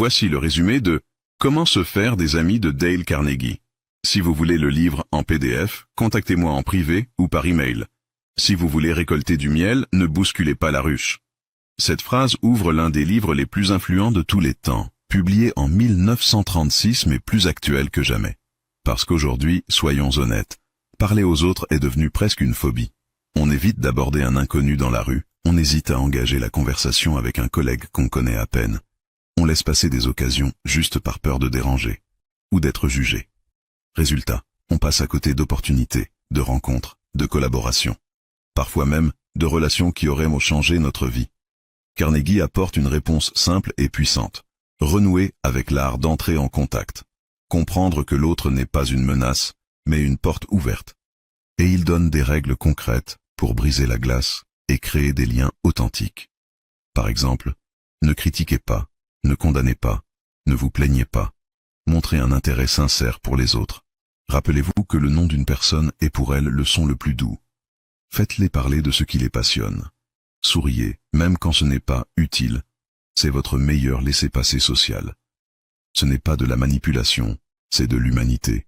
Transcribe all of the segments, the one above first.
Voici le résumé de Comment se faire des amis de Dale Carnegie. Si vous voulez le livre en PDF, contactez-moi en privé ou par email. Si vous voulez récolter du miel, ne bousculez pas la ruche. Cette phrase ouvre l'un des livres les plus influents de tous les temps, publié en 1936 mais plus actuel que jamais. Parce qu'aujourd'hui, soyons honnêtes, parler aux autres est devenu presque une phobie. On évite d'aborder un inconnu dans la rue, on hésite à engager la conversation avec un collègue qu'on connaît à peine. On laisse passer des occasions juste par peur de déranger, ou d'être jugé. Résultat, on passe à côté d'opportunités, de rencontres, de collaborations. Parfois même, de relations qui auraient changé notre vie. Carnegie apporte une réponse simple et puissante. Renouer avec l'art d'entrer en contact. Comprendre que l'autre n'est pas une menace, mais une porte ouverte. Et il donne des règles concrètes pour briser la glace et créer des liens authentiques. Par exemple, ne critiquez pas, ne condamnez pas, ne vous plaignez pas. Montrez un intérêt sincère pour les autres. Rappelez-vous que le nom d'une personne est pour elle le son le plus doux. Faites-les parler de ce qui les passionne. Souriez, même quand ce n'est pas utile. C'est votre meilleur laissez-passer social. Ce n'est pas de la manipulation, c'est de l'humanité.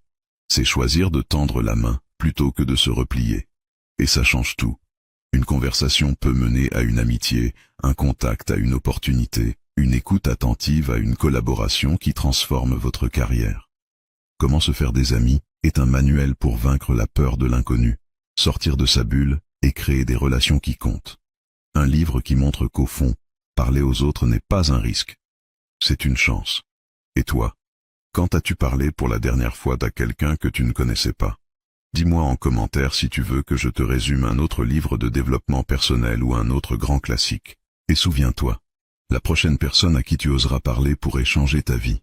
C'est choisir de tendre la main plutôt que de se replier. Et ça change tout. Une conversation peut mener à une amitié, un contact à une opportunité, une écoute attentive à une collaboration qui transforme votre carrière. Comment se faire des amis est un manuel pour vaincre la peur de l'inconnu, sortir de sa bulle et créer des relations qui comptent. Un livre qui montre qu'au fond, parler aux autres n'est pas un risque. C'est une chance. Et toi, quand as-tu parlé pour la dernière fois à quelqu'un que tu ne connaissais pas? Dis-moi en commentaire si tu veux que je te résume un autre livre de développement personnel ou un autre grand classique. Et souviens-toi, la prochaine personne à qui tu oseras parler pourrait changer ta vie.